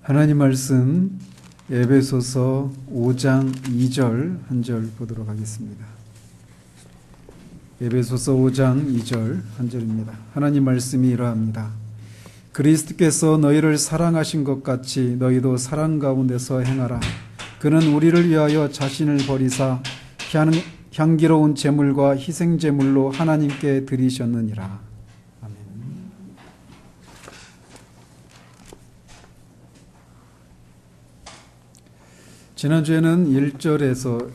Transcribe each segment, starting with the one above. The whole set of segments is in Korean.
하나님 말씀 에베소서 5장 2절 한 절 보도록 하겠습니다. 에베소서 5장 2절 한 절입니다. 하나님 말씀이 이러합니다. 그리스도께서 너희를 사랑하신 것 같이 너희도 사랑 가운데서 행하라. 그는 우리를 위하여 자신을 버리사 향기로운 제물과 희생 제물로 하나님께 드리셨느니라. 지난주에는 1절에서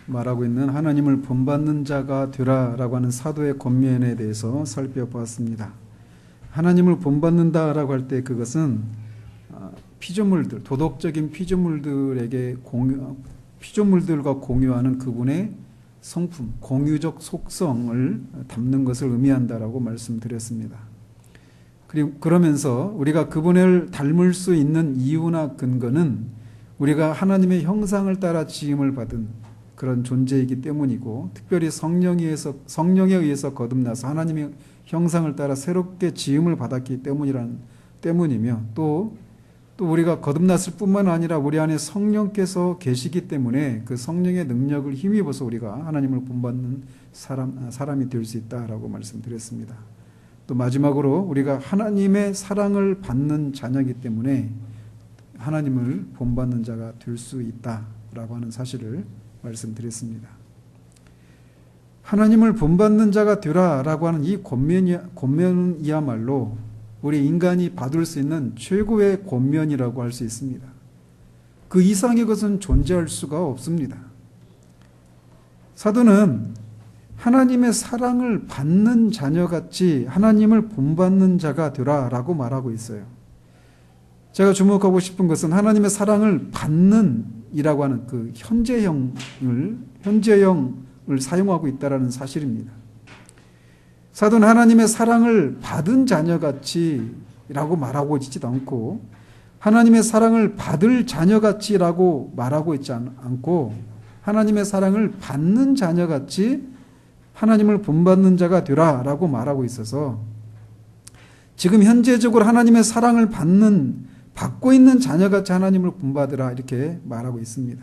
말하고 있는 하나님을 본받는 자가 되라라고 하는 사도의 권면에 대해서 살펴보았습니다. 하나님을 본받는다라고 할 때 그것은 피조물들, 도덕적인 피조물들과 공유하는 그분의 성품, 공유적 속성을 담는 것을 의미한다라고 말씀드렸습니다. 그러면서 우리가 그분을 닮을 수 있는 이유나 근거는 우리가 하나님의 형상을 따라 지음을 받은 그런 존재이기 때문이고, 특별히 성령에 의해서 거듭나서 하나님의 형상을 따라 새롭게 지음을 받았기 때문이며, 또 우리가 거듭났을 뿐만 아니라 우리 안에 성령께서 계시기 때문에 그 성령의 능력을 힘입어서 우리가 하나님을 본받는 사람이 될 수 있다라고 말씀드렸습니다. 또 마지막으로 우리가 하나님의 사랑을 받는 자녀이기 때문에 하나님을 본받는 자가 될 수 있다라고 하는 사실을 말씀드렸습니다. 하나님을 본받는 자가 되라라고 하는 이 권면이야말로 우리 인간이 받을 수 있는 최고의 권면이라고 할 수 있습니다. 그 이상의 것은 존재할 수가 없습니다. 사도는 하나님의 사랑을 받는 자녀같이 하나님을 본받는 자가 되라라고 말하고 있어요. 제가 주목하고 싶은 것은 하나님의 사랑을 받는 이라고 하는 그 현재형을 사용하고 있다는 사실입니다. 사도는 하나님의 사랑을 받은 자녀같이라고 말하고 있지도 않고, 하나님의 사랑을 받을 자녀같이라고 말하고 있지 않고, 하나님의 사랑을 받는 자녀같이 하나님을 본받는 자가 되라라고 말하고 있어서, 지금 현재적으로 하나님의 사랑을 받고 있는 자녀같이 하나님을 본받으라 이렇게 말하고 있습니다.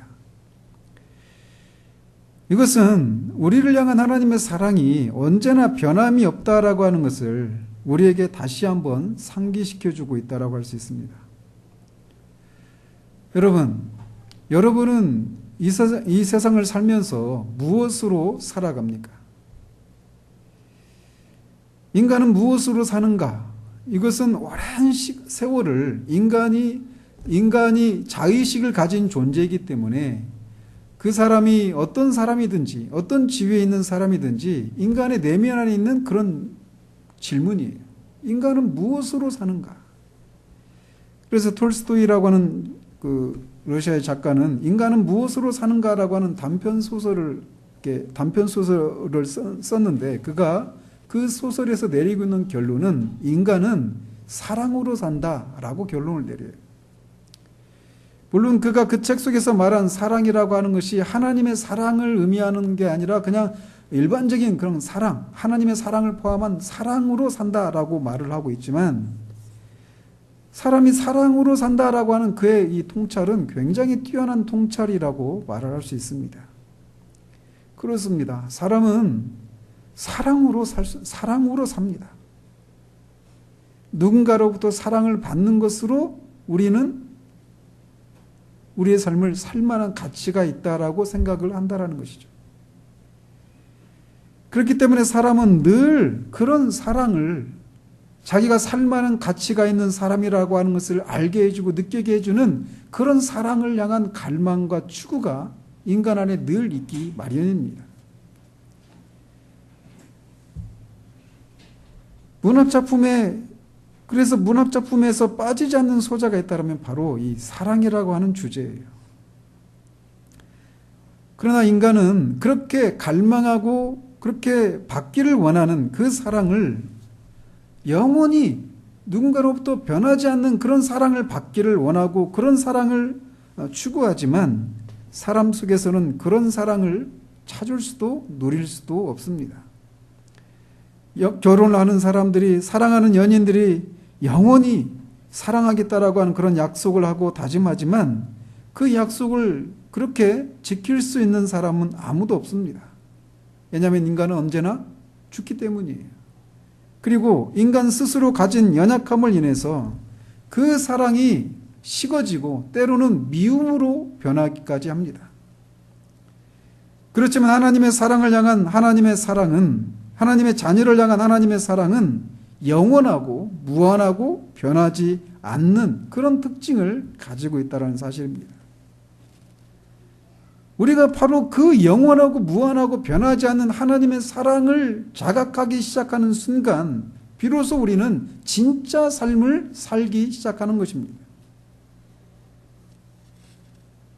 이것은 우리를 향한 하나님의 사랑이 언제나 변함이 없다라고 하는 것을 우리에게 다시 한번 상기시켜주고 있다라고 할 수 있습니다. 여러분은 이 세상을 살면서 무엇으로 살아갑니까? 인간은 무엇으로 사는가? 이것은 오랜 세월을 인간이 자의식을 가진 존재이기 때문에 그 사람이 어떤 사람이든지 어떤 지위에 있는 사람이든지 인간의 내면 안에 있는 그런 질문이에요. 인간은 무엇으로 사는가? 그래서 톨스토이라고 하는 그 러시아의 작가는 인간은 무엇으로 사는가라고 하는 단편 소설을 썼는데, 그가 그 소설에서 내리고 있는 결론은 인간은 사랑으로 산다라고 결론을 내려요. 물론 그가 그 책 속에서 말한 사랑이라고 하는 것이 하나님의 사랑을 의미하는 게 아니라 그냥 일반적인 그런 사랑, 하나님의 사랑을 포함한 사랑으로 산다라고 말을 하고 있지만, 사람이 사랑으로 산다라고 하는 그의 이 통찰은 굉장히 뛰어난 통찰이라고 말을 할 수 있습니다. 그렇습니다. 사람은 사랑으로 삽니다. 누군가로부터 사랑을 받는 것으로 우리는 우리의 삶을 살 만한 가치가 있다라고 생각을 한다라는 것이죠. 그렇기 때문에 사람은 늘 그런 사랑을, 자기가 살 만한 가치가 있는 사람이라고 하는 것을 알게 해주고 느끼게 해주는 그런 사랑을 향한 갈망과 추구가 인간 안에 늘 있기 마련입니다. 그래서 문학작품에서 빠지지 않는 소재가 있다면 바로 이 사랑이라고 하는 주제예요. 그러나 인간은 그렇게 갈망하고 그렇게 받기를 원하는 그 사랑을 영원히 누군가로부터 변하지 않는 그런 사랑을 받기를 원하고 그런 사랑을 추구하지만, 사람 속에서는 그런 사랑을 찾을 수도 누릴 수도 없습니다. 결혼을 하는 사람들이, 사랑하는 연인들이 영원히 사랑하겠다라고 하는 그런 약속을 하고 다짐하지만 그 약속을 그렇게 지킬 수 있는 사람은 아무도 없습니다. 왜냐하면 인간은 언제나 죽기 때문이에요. 그리고 인간 스스로 가진 연약함을 인해서 그 사랑이 식어지고 때로는 미움으로 변하기까지 합니다. 그렇지만 하나님의 사랑을 향한 하나님의 사랑은, 하나님의 자녀를 향한 하나님의 사랑은 영원하고 무한하고 변하지 않는 그런 특징을 가지고 있다는 사실입니다. 우리가 바로 그 영원하고 무한하고 변하지 않는 하나님의 사랑을 자각하기 시작하는 순간 비로소 우리는 진짜 삶을 살기 시작하는 것입니다.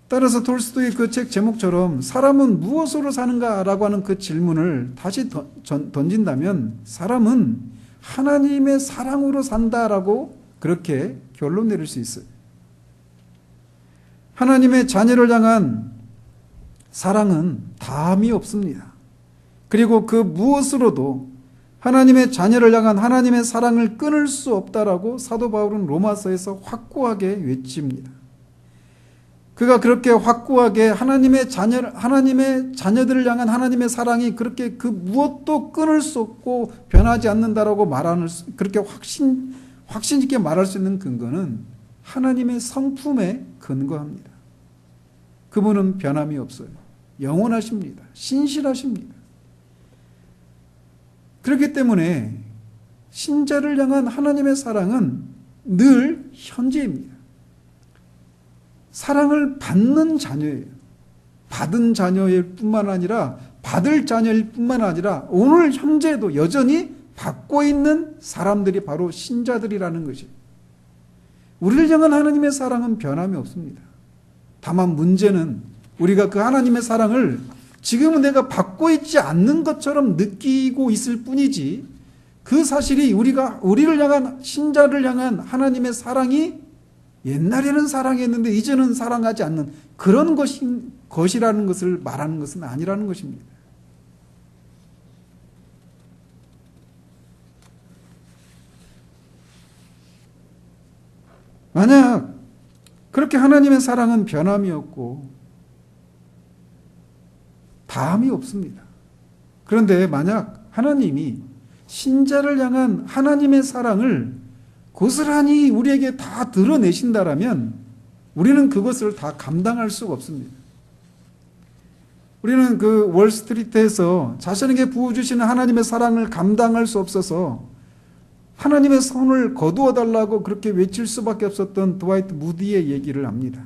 따라서 톨스토이의 그 책 제목처럼 사람은 무엇으로 사는가라고 하는 그 질문을 다시 던진다면 사람은 하나님의 사랑으로 산다라고 그렇게 결론 내릴 수 있어요. 하나님의 자녀를 향한 사랑은 다함이 없습니다. 그리고 그 무엇으로도 하나님의 자녀를 향한 하나님의 사랑을 끊을 수 없다라고 사도 바울은 로마서에서 확고하게 외칩니다. 그가 그렇게 확고하게 하나님의 자녀들을 향한 하나님의 사랑이 그렇게 그 무엇도 끊을 수 없고 변하지 않는다라고 말하는, 그렇게 확신 있게 말할 수 있는 근거는 하나님의 성품에 근거합니다. 그분은 변함이 없어요. 영원하십니다. 신실하십니다. 그렇기 때문에 신자를 향한 하나님의 사랑은 늘 현재입니다. 사랑을 받는 자녀예요. 받은 자녀일 뿐만 아니라 받을 자녀일 뿐만 아니라 오늘 현재도 여전히 받고 있는 사람들이 바로 신자들이라는 것이에요. 우리를 향한 하나님의 사랑은 변함이 없습니다. 다만 문제는 우리가 그 하나님의 사랑을 지금은 내가 받고 있지 않는 것처럼 느끼고 있을 뿐이지 그 사실이 우리를 향한 신자를 향한 하나님의 사랑이 옛날에는 사랑했는데 이제는 사랑하지 않는 그런 것이라는 것을 말하는 것은 아니라는 것입니다. 만약 그렇게 하나님의 사랑은 변함이 없고 다함이 없습니다. 그런데 만약 하나님이 신자를 향한 하나님의 사랑을 고스란히 우리에게 다 드러내신다라면 우리는 그것을 다 감당할 수가 없습니다. 우리는 그 월스트리트에서 자신에게 부어주시는 하나님의 사랑을 감당할 수 없어서 하나님의 손을 거두어 달라고 그렇게 외칠 수밖에 없었던 드와이트 무디의 얘기를 합니다.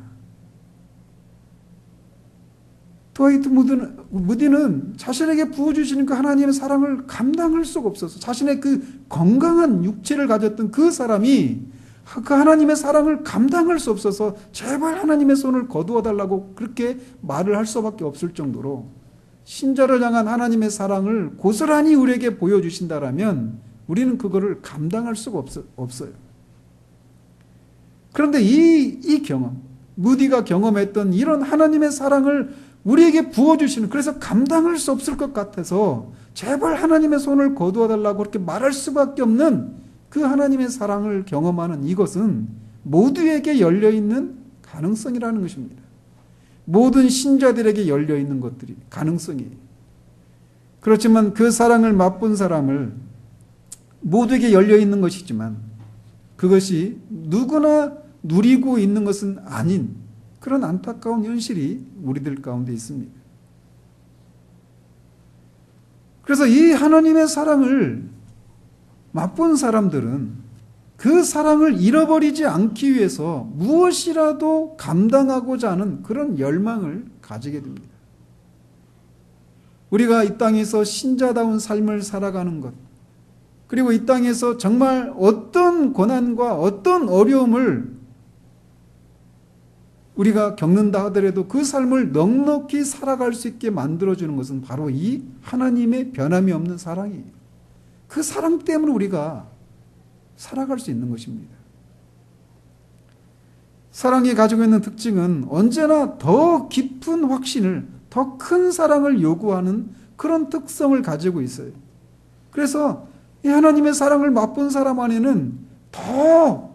드와이트 무디는 자신에게 부어주시는 그 하나님의 사랑을 감당할 수가 없어서 자신의 그 건강한 육체를 가졌던 그 사람이 그 하나님의 사랑을 감당할 수 없어서 제발 하나님의 손을 거두어 달라고 그렇게 말을 할 수밖에 없을 정도로 신자를 향한 하나님의 사랑을 고스란히 우리에게 보여주신다라면 우리는 그거를 감당할 수가 없어요. 그런데 이 경험, 무디가 경험했던 이런 하나님의 사랑을 우리에게 부어주시는, 그래서 감당할 수 없을 것 같아서 제발 하나님의 손을 거두어 달라고 그렇게 말할 수밖에 없는 그 하나님의 사랑을 경험하는 이것은 모두에게 열려있는 가능성이라는 것입니다. 모든 신자들에게 열려있는 것들이 가능성이에요. 그렇지만 그 사랑을 맛본 사람을 모두에게 열려있는 것이지만 그것이 누구나 누리고 있는 것은 아닌 그런 안타까운 현실이 우리들 가운데 있습니다. 그래서 이 하나님의 사랑을 맛본 사람들은 그 사랑을 잃어버리지 않기 위해서 무엇이라도 감당하고자 하는 그런 열망을 가지게 됩니다. 우리가 이 땅에서 신자다운 삶을 살아가는 것, 그리고 이 땅에서 정말 어떤 고난과 어떤 어려움을 우리가 겪는다 하더라도 그 삶을 넉넉히 살아갈 수 있게 만들어주는 것은 바로 이 하나님의 변함이 없는 사랑이에요. 그 사랑 때문에 우리가 살아갈 수 있는 것입니다. 사랑이 가지고 있는 특징은 언제나 더 깊은 확신을, 더 큰 사랑을 요구하는 그런 특성을 가지고 있어요. 그래서 이 하나님의 사랑을 맛본 사람 안에는 더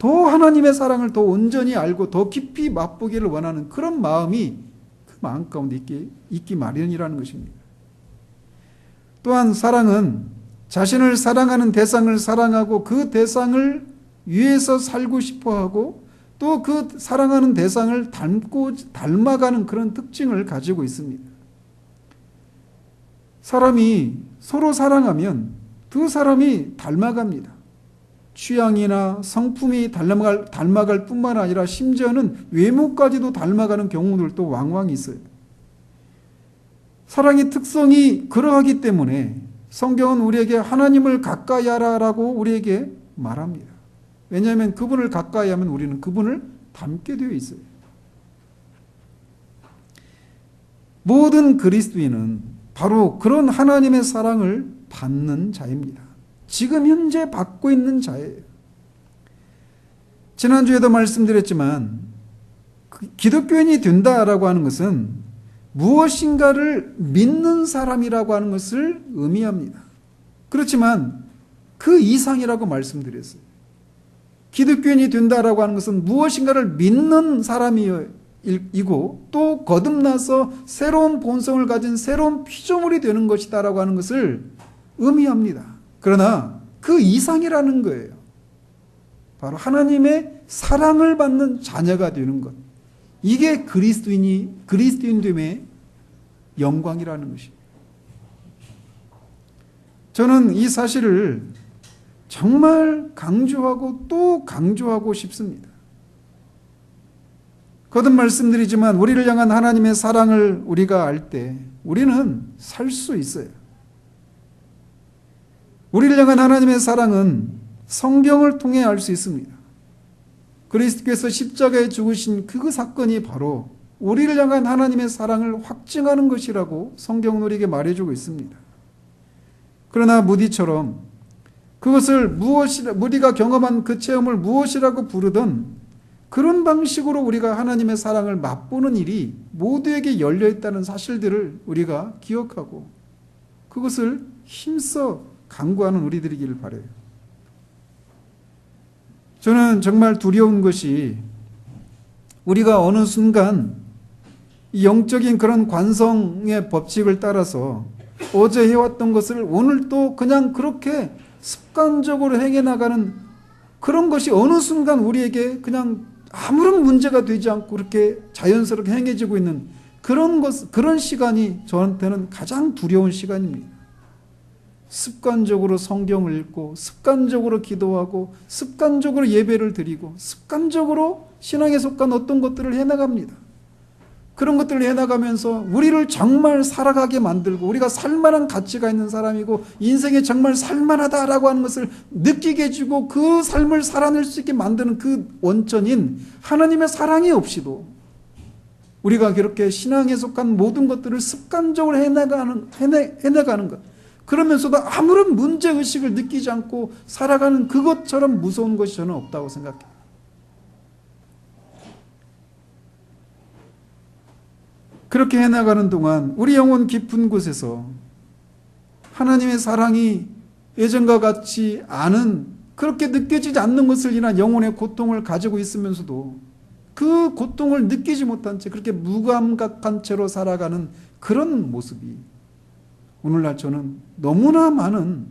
더 하나님의 사랑을 더 온전히 알고 더 깊이 맛보기를 원하는 그런 마음이 그 마음 가운데 있기 마련이라는 것입니다. 또한 사랑은 자신을 사랑하는 대상을 사랑하고 그 대상을 위해서 살고 싶어하고 또 그 사랑하는 대상을 닮아가는 그런 특징을 가지고 있습니다. 사람이 서로 사랑하면 두 사람이 닮아갑니다. 취향이나 성품이 닮아갈 뿐만 아니라 심지어는 외모까지도 닮아가는 경우들도 왕왕 있어요. 사랑의 특성이 그러하기 때문에 성경은 우리에게 하나님을 가까이 하라라고 우리에게 말합니다. 왜냐하면 그분을 가까이 하면 우리는 그분을 닮게 되어 있어요. 모든 그리스도인은 바로 그런 하나님의 사랑을 받는 자입니다. 지금 현재 받고 있는 자예요. 지난주에도 말씀드렸지만 기독교인이 된다라고 하는 것은 무엇인가를 믿는 사람이라고 하는 것을 의미합니다. 그렇지만 그 이상이라고 말씀드렸어요. 기독교인이 된다라고 하는 것은 무엇인가를 믿는 사람이고 또 거듭나서 새로운 본성을 가진 새로운 피조물이 되는 것이다라고 하는 것을 의미합니다. 그러나 그 이상이라는 거예요. 바로 하나님의 사랑을 받는 자녀가 되는 것. 이게 그리스도인됨의 영광이라는 것입니다. 저는 이 사실을 정말 강조하고 또 강조하고 싶습니다. 거듭 말씀드리지만 우리를 향한 하나님의 사랑을 우리가 알 때 우리는 살 수 있어요. 우리를 향한 하나님의 사랑은 성경을 통해 알 수 있습니다. 그리스도께서 십자가에 죽으신 그 사건이 바로 우리를 향한 하나님의 사랑을 확증하는 것이라고 성경은 우리에게 말해주고 있습니다. 그러나 무디처럼 그것을 우리가 경험한 그 체험을 무엇이라고 부르든 그런 방식으로 우리가 하나님의 사랑을 맛보는 일이 모두에게 열려있다는 사실들을 우리가 기억하고 그것을 힘써 강구하는 우리들이기를 바라요. 저는 정말 두려운 것이 우리가 어느 순간 영적인 그런 관성의 법칙을 따라서 어제 해왔던 것을 오늘 또 그냥 그렇게 습관적으로 행해나가는 그런 것이 어느 순간 우리에게 그냥 아무런 문제가 되지 않고 그렇게 자연스럽게 행해지고 있는 그런 시간이 저한테는 가장 두려운 시간입니다. 습관적으로 성경을 읽고 습관적으로 기도하고 습관적으로 예배를 드리고 습관적으로 신앙에 속한 어떤 것들을 해나갑니다. 그런 것들을 해나가면서 우리를 정말 살아가게 만들고 우리가 살만한 가치가 있는 사람이고 인생에 정말 살만하다라고 하는 것을 느끼게 해주고 그 삶을 살아낼 수 있게 만드는 그 원천인 하나님의 사랑이 없이도 우리가 그렇게 신앙에 속한 모든 것들을 습관적으로 해나가는 것, 그러면서도 아무런 문제의식을 느끼지 않고 살아가는 그것처럼 무서운 것이 저는 없다고 생각해요. 그렇게 해나가는 동안 우리 영혼 깊은 곳에서 하나님의 사랑이 예전과 같이 그렇게 느껴지지 않는 것을 인한 영혼의 고통을 가지고 있으면서도 그 고통을 느끼지 못한 채 그렇게 무감각한 채로 살아가는 그런 모습이 오늘날 저는 너무나 많은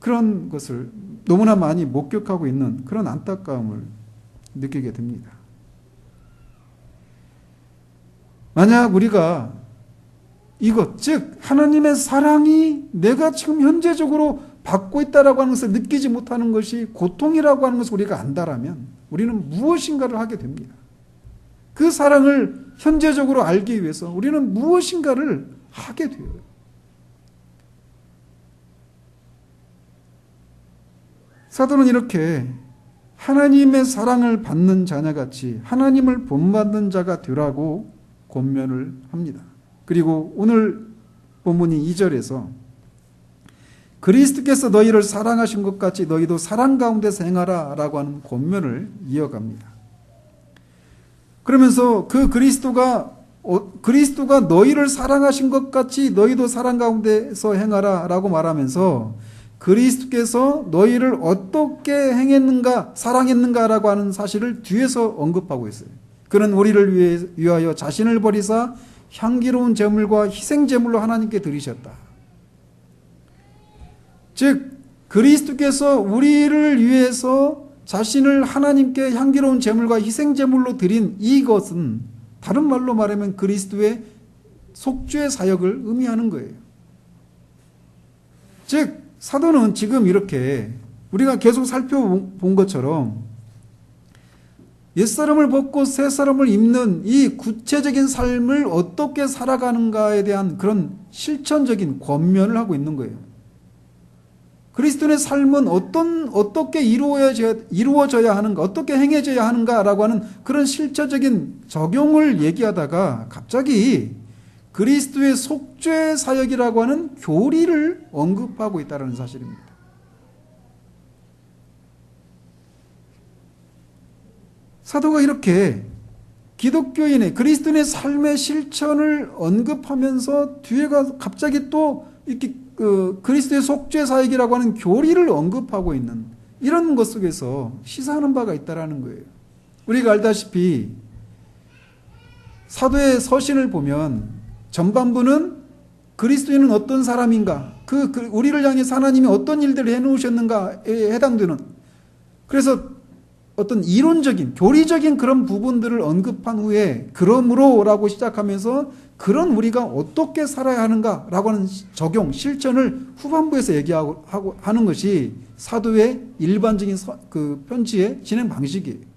그런 것을 너무나 많이 목격하고 있는 그런 안타까움을 느끼게 됩니다. 만약 우리가 이것, 즉 하나님의 사랑이 내가 지금 현재적으로 받고 있다라고 하는 것을 느끼지 못하는 것이 고통이라고 하는 것을 우리가 안다라면 우리는 무엇인가를 하게 됩니다. 그 사랑을 현재적으로 알기 위해서 우리는 무엇인가를 하게 돼요. 사도는 이렇게 하나님의 사랑을 받는 자녀같이 하나님을 본받는 자가 되라고 권면을 합니다. 그리고 오늘 본문이 2절에서 그리스도께서 너희를 사랑하신 것 같이 너희도 사랑 가운데서 행하라 라고 하는 권면을 이어갑니다. 그러면서 그 그리스도가 너희를 사랑하신 것 같이 너희도 사랑 가운데서 행하라 라고 말하면서 그리스도께서 너희를 어떻게 행했는가, 사랑했는가라고 하는 사실을 뒤에서 언급하고 있어요. 그는 우리를 위하여 자신을 버리사 향기로운 제물과 희생 제물로 하나님께 드리셨다. 즉 그리스도께서 우리를 위해서 자신을 하나님께 향기로운 제물과 희생 제물로 드린 이것은 다른 말로 말하면 그리스도의 속죄 사역을 의미하는 거예요. 즉 사도는 지금 이렇게 우리가 계속 살펴본 것처럼 옛사람을 벗고 새사람을 입는 이 구체적인 삶을 어떻게 살아가는가에 대한 그런 실천적인 권면을 하고 있는 거예요. 그리스도의 삶은 어떻게 이루어져야 하는가, 어떻게 행해져야 하는가라고 하는 그런 실체적인 적용을 얘기하다가 갑자기 그리스도의 속죄 사역이라고 하는 교리를 언급하고 있다는 사실입니다. 사도가 이렇게 기독교인의 그리스도인의 삶의 실천을 언급하면서 뒤에가 갑자기 또 이렇게 그리스도의 속죄 사역이라고 하는 교리를 언급하고 있는 이런 것 속에서 시사하는 바가 있다라는 거예요. 우리가 알다시피 사도의 서신을 보면 전반부는 그리스도인은 어떤 사람인가, 우리를 향해서 하나님이 어떤 일들을 해놓으셨는가에 해당되는, 그래서 어떤 이론적인 교리적인 그런 부분들을 언급한 후에 그러므로라고 시작하면서 그런 우리가 어떻게 살아야 하는가라고 하는 적용, 실천을 후반부에서 얘기하고 하는 것이 사도의 일반적인 그 편지의 진행 방식이에요.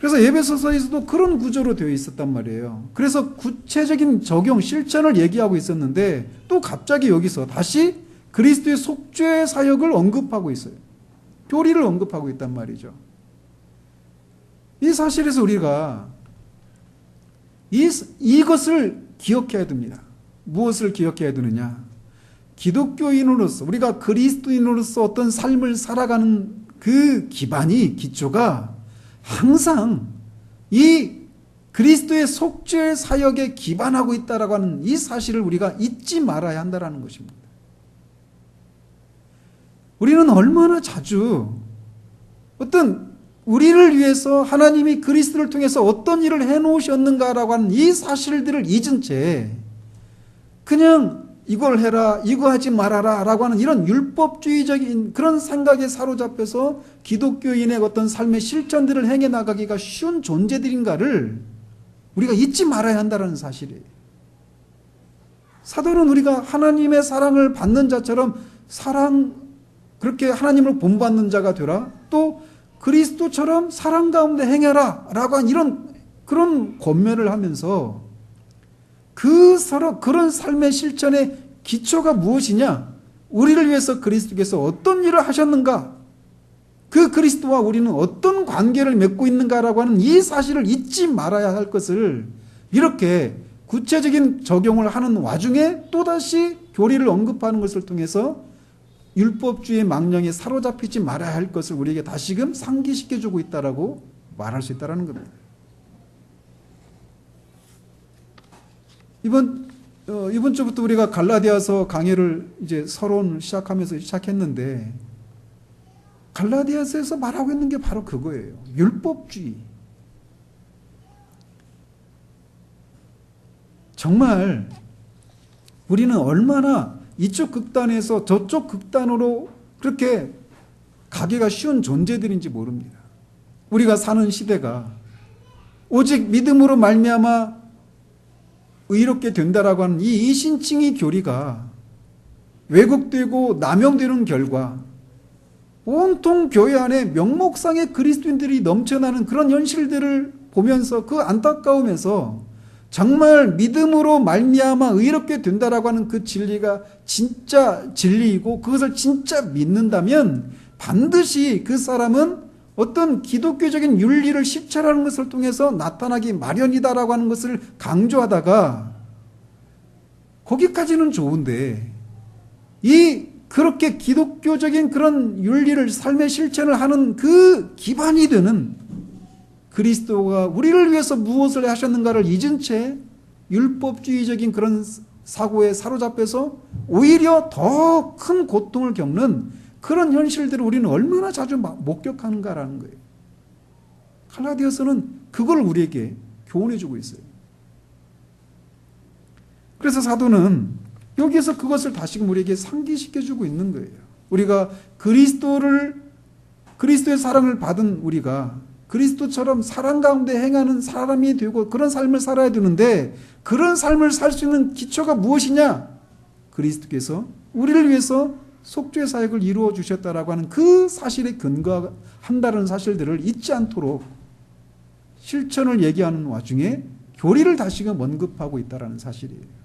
그래서 에베소서에서도 그런 구조로 되어 있었단 말이에요. 그래서 구체적인 적용, 실천을 얘기하고 있었는데 또 갑자기 여기서 다시 그리스도의 속죄 사역을 언급하고 있어요. 교리를 언급하고 있단 말이죠. 이 사실에서 우리가 이것을 기억해야 됩니다. 무엇을 기억해야 되느냐? 기독교인으로서, 우리가 그리스도인으로서 어떤 삶을 살아가는 그 기초가 항상 이 그리스도의 속죄 사역에 기반하고 있다라고 하는 이 사실을 우리가 잊지 말아야 한다는 것입니다. 우리는 얼마나 자주 어떤 우리를 위해서 하나님이 그리스도를 통해서 어떤 일을 해놓으셨는가라고 하는 이 사실들을 잊은 채 그냥 이걸 해라, 이거 하지 말아라 라고 하는 이런 율법주의적인 그런 생각에 사로잡혀서 기독교인의 어떤 삶의 실천들을 행해 나가기가 쉬운 존재들인가를 우리가 잊지 말아야 한다는 사실이에요. 사도는 우리가 하나님의 사랑을 받는 자처럼 그렇게 하나님을 본받는 자가 되라, 또 그리스도처럼 사랑 가운데 행해라 라고 한 이런 그런 권면을 하면서 그런 삶의 실천의 기초가 무엇이냐? 우리를 위해서 그리스도께서 어떤 일을 하셨는가? 그 그리스도와 우리는 어떤 관계를 맺고 있는가라고 하는 이 사실을 잊지 말아야 할 것을 이렇게 구체적인 적용을 하는 와중에 또다시 교리를 언급하는 것을 통해서 율법주의 망령에 사로잡히지 말아야 할 것을 우리에게 다시금 상기시켜주고 있다라고 말할 수 있다는 겁니다. 이번 주부터 우리가 갈라디아서 강해를 이제 서론을 시작하면서 시작했는데 갈라디아서에서 말하고 있는 게 바로 그거예요. 율법주의. 정말 우리는 얼마나 이쪽 극단에서 저쪽 극단으로 그렇게 가기가 쉬운 존재들인지 모릅니다. 우리가 사는 시대가 오직 믿음으로 말미암아 의롭게 된다라고 하는 이 이신칭의 교리가 왜곡되고 남용되는 결과 온통 교회 안에 명목상의 그리스도인들이 넘쳐나는 그런 현실들을 보면서 그 안타까움에서 정말 믿음으로 말미암아 의롭게 된다라고 하는 그 진리가 진짜 진리이고 그것을 진짜 믿는다면 반드시 그 사람은 어떤 기독교적인 윤리를 실천하는 것을 통해서 나타나기 마련이다라고 하는 것을 강조하다가 거기까지는 좋은데 그렇게 기독교적인 그런 윤리를 삶의 실천을 하는 그 기반이 되는 그리스도가 우리를 위해서 무엇을 하셨는가를 잊은 채 율법주의적인 그런 사고에 사로잡혀서 오히려 더 큰 고통을 겪는 그런 현실들을 우리는 얼마나 자주 목격하는가라는 거예요. 갈라디아서는 그걸 우리에게 교훈해 주고 있어요. 그래서 사도는 여기에서 그것을 다시금 우리에게 상기시켜 주고 있는 거예요. 우리가 그리스도의 사랑을 받은 우리가 그리스도처럼 사랑 가운데 행하는 사람이 되고 그런 삶을 살아야 되는데, 그런 삶을 살 수 있는 기초가 무엇이냐? 그리스도께서 우리를 위해서 속죄 사역을 이루어 주셨다라고 하는 그 사실에 근거한다는 사실들을 잊지 않도록 실천을 얘기하는 와중에 교리를 다시금 언급하고 있다는 사실이에요.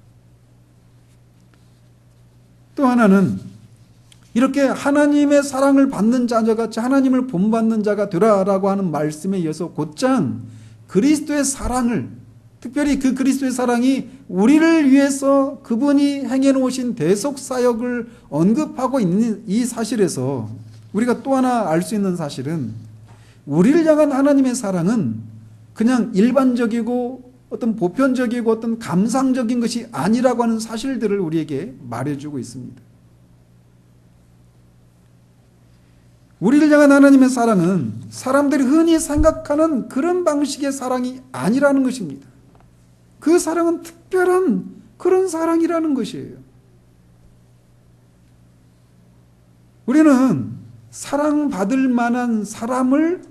또 하나는 이렇게 하나님의 사랑을 받는 자녀같이 하나님을 본받는 자가 되라라고 하는 말씀에 이어서 곧장 그리스도의 사랑을, 특별히 그 그리스도의 사랑이 우리를 위해서 그분이 행해 놓으신 대속 사역을 언급하고 있는 이 사실에서 우리가 또 하나 알 수 있는 사실은, 우리를 향한 하나님의 사랑은 그냥 일반적이고 어떤 보편적이고 어떤 감상적인 것이 아니라고 하는 사실들을 우리에게 말해주고 있습니다. 우리를 향한 하나님의 사랑은 사람들이 흔히 생각하는 그런 방식의 사랑이 아니라는 것입니다. 그 사랑은 특별한 그런 사랑이라는 것이에요. 우리는 사랑받을 만한 사람을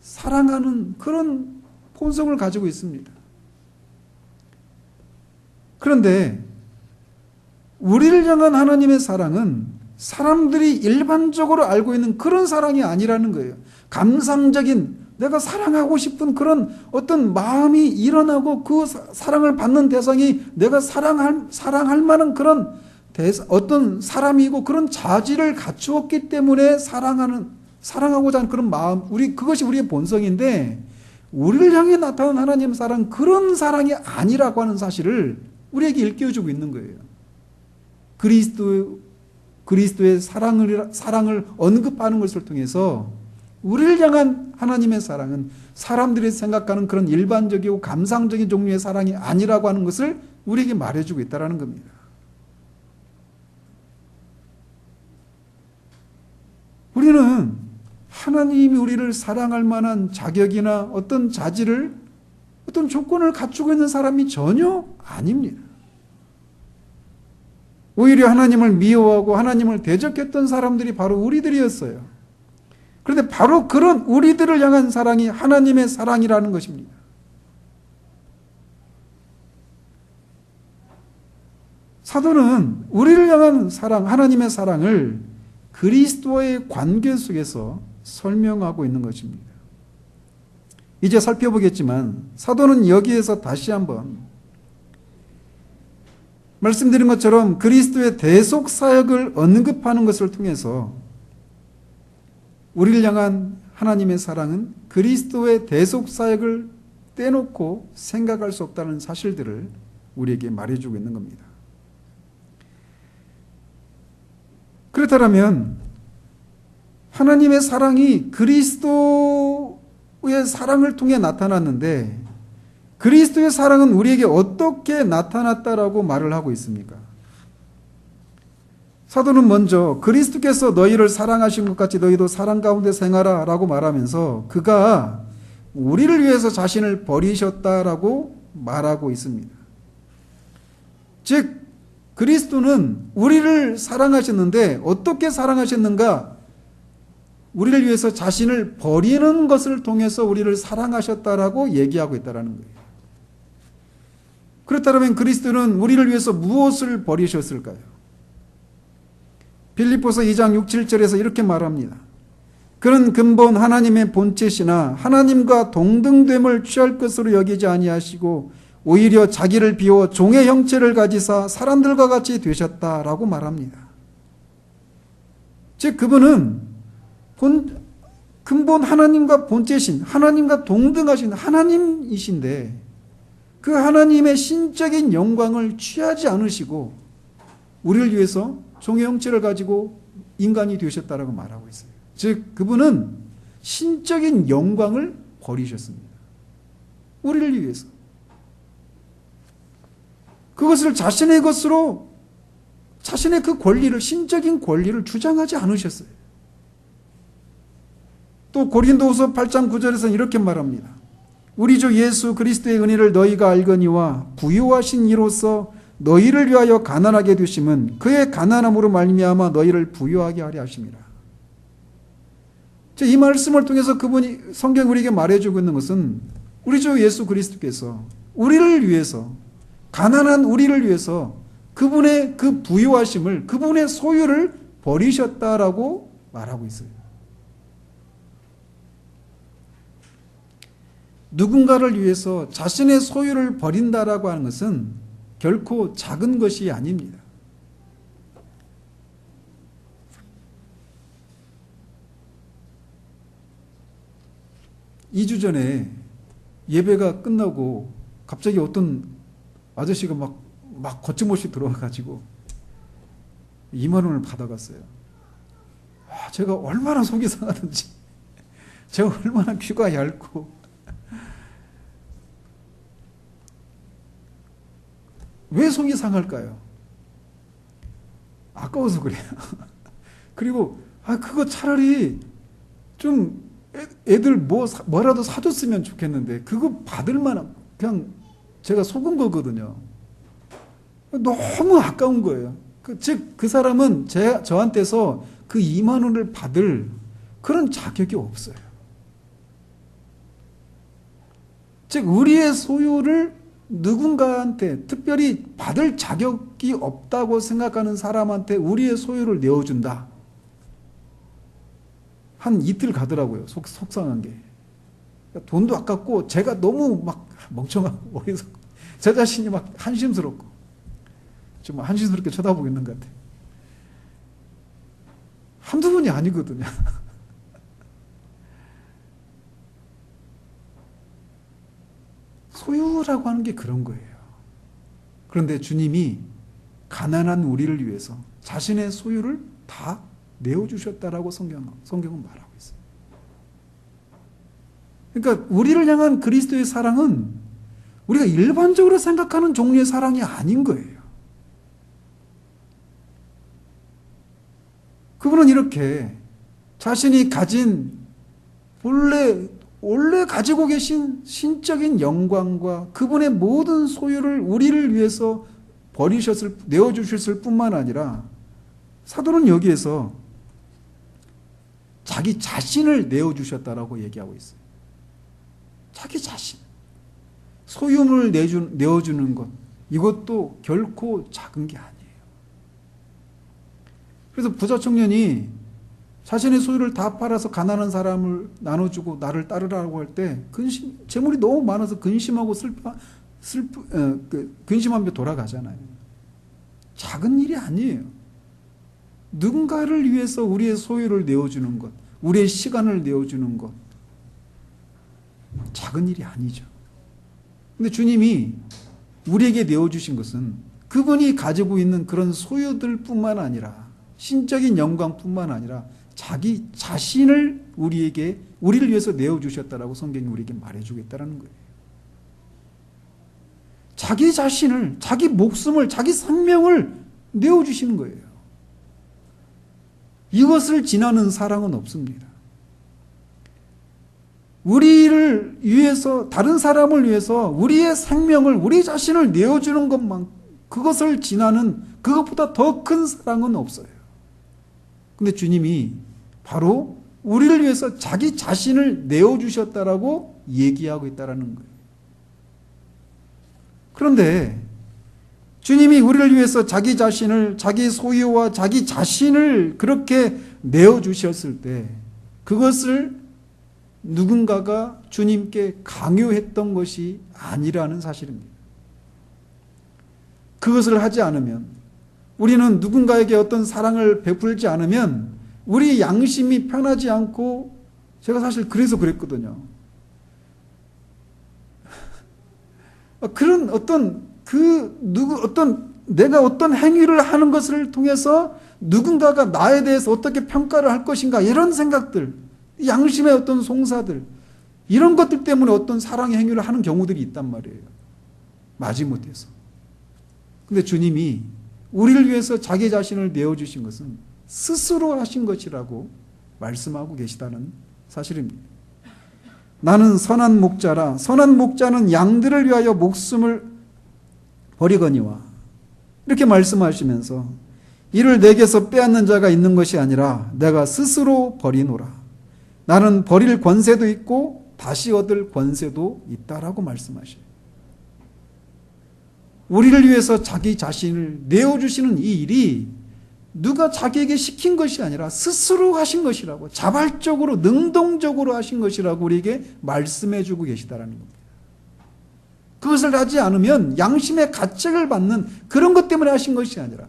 사랑하는 그런 본성을 가지고 있습니다. 그런데 우리를 향한 하나님의 사랑은 사람들이 일반적으로 알고 있는 그런 사랑이 아니라는 거예요. 감상적인, 내가 사랑하고 싶은 그런 어떤 마음이 일어나고 그 사랑을 받는 대상이 내가 사랑할 만한 그런 어떤 사람이고 그런 자질을 갖추었기 때문에 사랑하고자 하는 그런 마음, 그것이 우리의 본성인데, 우리를 향해 나타난 하나님의 사랑, 그런 사랑이 아니라고 하는 사실을 우리에게 일깨워주고 있는 거예요. 그리스도의 사랑을 언급하는 것을 통해서 우리를 향한 하나님의 사랑은 사람들이 생각하는 그런 일반적이고 감상적인 종류의 사랑이 아니라고 하는 것을 우리에게 말해주고 있다는 겁니다. 우리는 하나님이 우리를 사랑할 만한 자격이나 어떤 자질을, 어떤 조건을 갖추고 있는 사람이 전혀 아닙니다. 오히려 하나님을 미워하고 하나님을 대적했던 사람들이 바로 우리들이었어요. 그런데 바로 그런 우리들을 향한 사랑이 하나님의 사랑이라는 것입니다. 사도는 우리를 향한 사랑, 하나님의 사랑을 그리스도의 관계 속에서 설명하고 있는 것입니다. 이제 살펴보겠지만 사도는 여기에서 다시 한번 말씀드린 것처럼 그리스도의 대속 사역을 언급하는 것을 통해서 우리를 향한 하나님의 사랑은 그리스도의 대속 사역을 떼놓고 생각할 수 없다는 사실들을 우리에게 말해주고 있는 겁니다. 그렇다면 하나님의 사랑이 그리스도의 사랑을 통해 나타났는데, 그리스도의 사랑은 우리에게 어떻게 나타났다라고 말을 하고 있습니까? 사도는 먼저 그리스도께서 너희를 사랑하신 것 같이 너희도 사랑 가운데 생하라 라고 말하면서 그가 우리를 위해서 자신을 버리셨다라고 말하고 있습니다. 즉 그리스도는 우리를 사랑하셨는데 어떻게 사랑하셨는가? 우리를 위해서 자신을 버리는 것을 통해서 우리를 사랑하셨다라고 얘기하고 있다는 거예요. 그렇다면 그리스도는 우리를 위해서 무엇을 버리셨을까요? 빌립보서 2장 6, 7절에서 이렇게 말합니다. 그는 근본 하나님의 본체시나 하나님과 동등됨을 취할 것으로 여기지 아니하시고 오히려 자기를 비워 종의 형체를 가지사 사람들과 같이 되셨다라고 말합니다. 즉 그분은 근본 하나님과 본체신, 하나님과 동등하신 하나님이신데 그 하나님의 신적인 영광을 취하지 않으시고 우리를 위해서 종의 형체를 가지고 인간이 되셨다라고 말하고 있어요. 즉 그분은 신적인 영광을 버리셨습니다. 우리를 위해서. 그것을 자신의 것으로 자신의 그 권리를, 신적인 권리를 주장하지 않으셨어요. 또 고린도후서 8장 9절에서는 이렇게 말합니다. 우리 주 예수 그리스도의 은혜를 너희가 알거니와 부유하신 이로써 너희를 위하여 가난하게 되심은 그의 가난함으로 말미암아 너희를 부유하게 하려 하심이라. 이 말씀을 통해서 그분이 성경 우리에게 말해주고 있는 것은 우리 주 예수 그리스도께서 우리를 위해서, 가난한 우리를 위해서 그분의 그 부유하심을, 그분의 소유를 버리셨다라고 말하고 있어요. 누군가를 위해서 자신의 소유를 버린다라고 하는 것은 결코 작은 것이 아닙니다. (2주) 전에 예배가 끝나고 갑자기 어떤 아저씨가 막 거침없이 들어와가지고 2만 원을 받아갔어요. 제가 얼마나 속이 상하든지, 제가 얼마나 귀가 얇고, 왜 속이 상할까요? 아까워서 그래요. 그리고 그거 차라리 좀 애들 뭐라도 사줬으면 좋겠는데 그거 받을 만한, 그냥 제가 속은 거거든요. 너무 아까운 거예요. 즉 그 사람은 저한테서 그 2만 원을 받을 그런 자격이 없어요. 즉 우리의 소유를 누군가한테, 특별히 받을 자격이 없다고 생각하는 사람한테 우리의 소유를 내어준다. 한 이틀 가더라고요. 속상한 게. 돈도 아깝고 제가 너무 막 멍청하고 어리석고 제 자신이 막 한심스럽고 좀 한심스럽게 쳐다보고 있는 것 같아요. 한두 번이 아니거든요. 소유라고 하는 게 그런 거예요. 그런데 주님이 가난한 우리를 위해서 자신의 소유를 다 내어주셨다라고 성경은 말하고 있어요. 그러니까 우리를 향한 그리스도의 사랑은 우리가 일반적으로 생각하는 종류의 사랑이 아닌 거예요. 그분은 이렇게 자신이 가진 원래 가지고 계신 신적인 영광과 그분의 모든 소유를 우리를 위해서 내어주셨을 뿐만 아니라 사도는 여기에서 자기 자신을 내어주셨다라고 얘기하고 있어요. 자기 자신. 소유물을 내어주는 것, 이것도 결코 작은 게 아니에요. 그래서 부자 청년이 자신의 소유를 다 팔아서 가난한 사람을 나눠주고 나를 따르라고 할 때 재물이 너무 많아서 근심하고 근심하며 돌아가잖아요. 작은 일이 아니에요. 누군가를 위해서 우리의 소유를 내어주는 것, 우리의 시간을 내어주는 것, 작은 일이 아니죠. 근데 주님이 우리에게 내어주신 것은 그분이 가지고 있는 그런 소유들 뿐만 아니라, 신적인 영광뿐만 아니라 자기 자신을 우리를 위해서 내어주셨다라고 성경이 우리에게 말해주겠다라는 거예요. 자기 자신을, 자기 목숨을, 자기 생명을 내어주시는 거예요. 이것을 지나는 사랑은 없습니다. 우리를 위해서, 다른 사람을 위해서 우리의 생명을, 우리 자신을 내어주는 것만, 그것을 지나는, 그것보다 더 큰 사랑은 없어요. 근데 주님이 바로 우리를 위해서 자기 자신을 내어주셨다라고 얘기하고 있다는 거예요. 그런데 주님이 우리를 위해서 자기 자신을, 자기 소유와 자기 자신을 그렇게 내어주셨을 때 그것을 누군가가 주님께 강요했던 것이 아니라는 사실입니다. 그것을 하지 않으면, 우리는 누군가에게 어떤 사랑을 베풀지 않으면 우리 양심이 편하지 않고, 제가 사실 그래서 그랬거든요. 그런 내가 어떤 행위를 하는 것을 통해서 누군가가 나에 대해서 어떻게 평가를 할 것인가, 이런 생각들, 양심의 어떤 송사들, 이런 것들 때문에 어떤 사랑의 행위를 하는 경우들이 있단 말이에요. 마지못해서. 근데 주님이 우리를 위해서 자기 자신을 내어주신 것은 스스로 하신 것이라고 말씀하고 계시다는 사실입니다. 나는 선한 목자라. 선한 목자는 양들을 위하여 목숨을 버리거니와. 이렇게 말씀하시면서 이를 내게서 빼앗는 자가 있는 것이 아니라 내가 스스로 버리노라. 나는 버릴 권세도 있고 다시 얻을 권세도 있다라고 말씀하셔요. 우리를 위해서 자기 자신을 내어주시는 이 일이 누가 자기에게 시킨 것이 아니라 스스로 하신 것이라고, 자발적으로 능동적으로 하신 것이라고 우리에게 말씀해주고 계시다라는 겁니다. 그것을 하지 않으면 양심의 가책을 받는 그런 것 때문에 하신 것이 아니라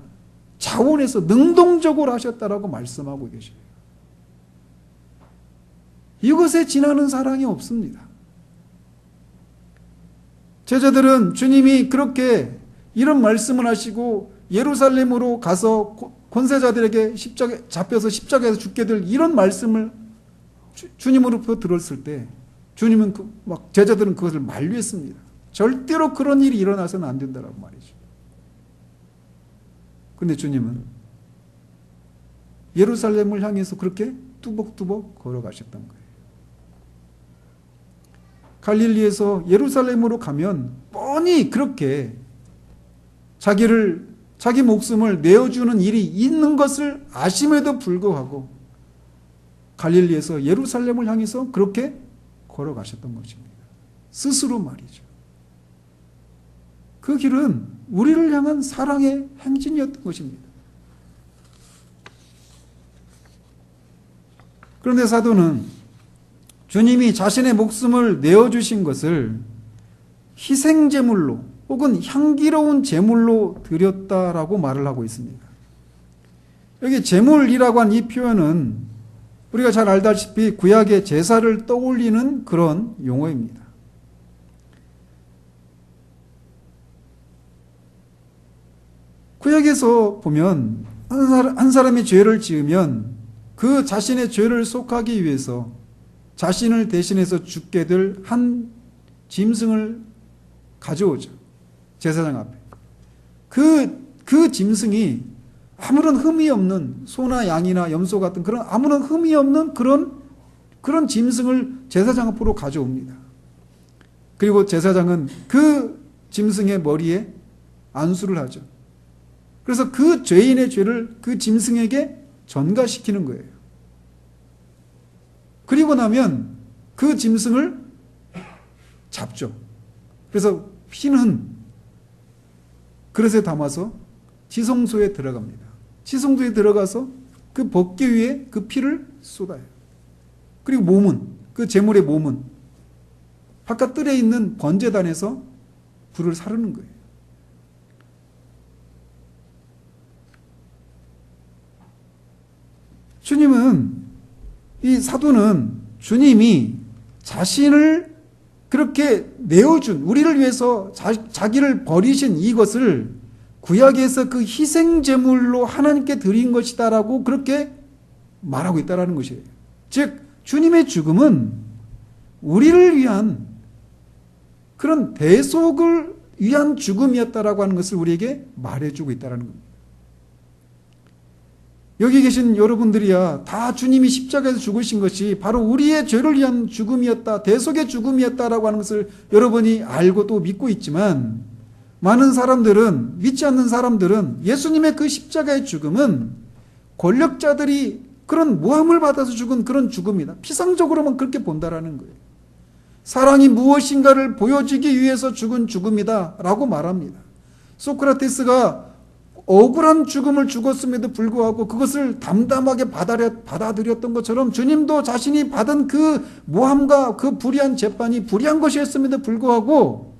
자원해서 능동적으로 하셨다라고 말씀하고 계셔요. 이것에 지나는 사랑이 없습니다. 제자들은 주님이 그렇게 이런 말씀을 하시고 예루살렘으로 가서 권세자들에게 잡혀서 십자가에서 죽게 될 이런 말씀을 주님으로부터 들었을 때 주님은 제자들은 그것을 만류했습니다. 절대로 그런 일이 일어나서는 안 된다라고 말이죠. 근데 주님은 예루살렘을 향해서 그렇게 뚜벅뚜벅 걸어가셨던 거예요. 갈릴리에서 예루살렘으로 가면 뻔히 그렇게 자기 목숨을 내어주는 일이 있는 것을 아심에도 불구하고 갈릴리에서 예루살렘을 향해서 그렇게 걸어가셨던 것입니다. 스스로 말이죠. 그 길은 우리를 향한 사랑의 행진이었던 것입니다. 그런데 사도는 주님이 자신의 목숨을 내어주신 것을 희생제물로 혹은 향기로운 제물로 드렸다라고 말을 하고 있습니다. 여기 제물이라고 한 이 표현은 우리가 잘 알다시피 구약의 제사를 떠올리는 그런 용어입니다. 구약에서 보면 한 사람이 죄를 지으면 그 자신의 죄를 속하기 위해서 자신을 대신해서 죽게 될 한 짐승을 가져오죠. 제사장 앞에. 그 짐승이 아무런 흠이 없는 소나 양이나 염소 같은 그런 아무런 흠이 없는 그런 짐승을 제사장 앞으로 가져옵니다. 그리고 제사장은 그 짐승의 머리에 안수를 하죠. 그래서 그 죄인의 죄를 그 짐승에게 전가시키는 거예요. 그리고 나면 그 짐승을 잡죠. 그래서 피는 그릇에 담아서 지성소에 들어갑니다. 지성소에 들어가서 그 법궤 위에 그 피를 쏟아요. 그리고 몸은, 그 제물의 몸은 바깥 뜰에 있는 번제단에서 불을 사르는 거예요. 이 사도는 주님이 자신을 그렇게 내어준, 우리를 위해서 자기를 버리신 이것을 구약에서 그 희생제물로 하나님께 드린 것이다라고 그렇게 말하고 있다는 것이에요. 즉 주님의 죽음은 우리를 위한 그런 대속을 위한 죽음이었다라고 하는 것을 우리에게 말해주고 있다는 겁니다. 여기 계신 여러분들이야 다 주님이 십자가에서 죽으신 것이 바로 우리의 죄를 위한 죽음이었다, 대속의 죽음이었다라고 하는 것을 여러분이 알고 또 믿고 있지만 많은 사람들은, 믿지 않는 사람들은 예수님의 그 십자가의 죽음은 권력자들이 그런 모함을 받아서 죽은 그런 죽음이다. 피상적으로만 그렇게 본다라는 거예요. 사랑이 무엇인가를 보여주기 위해서 죽은 죽음이다 라고 말합니다. 소크라테스가 억울한 죽음을 죽었음에도 불구하고 그것을 담담하게 받아들였던 것처럼 주님도 자신이 받은 그 모함과 그 불의한 재판이 불의한 것이었음에도 불구하고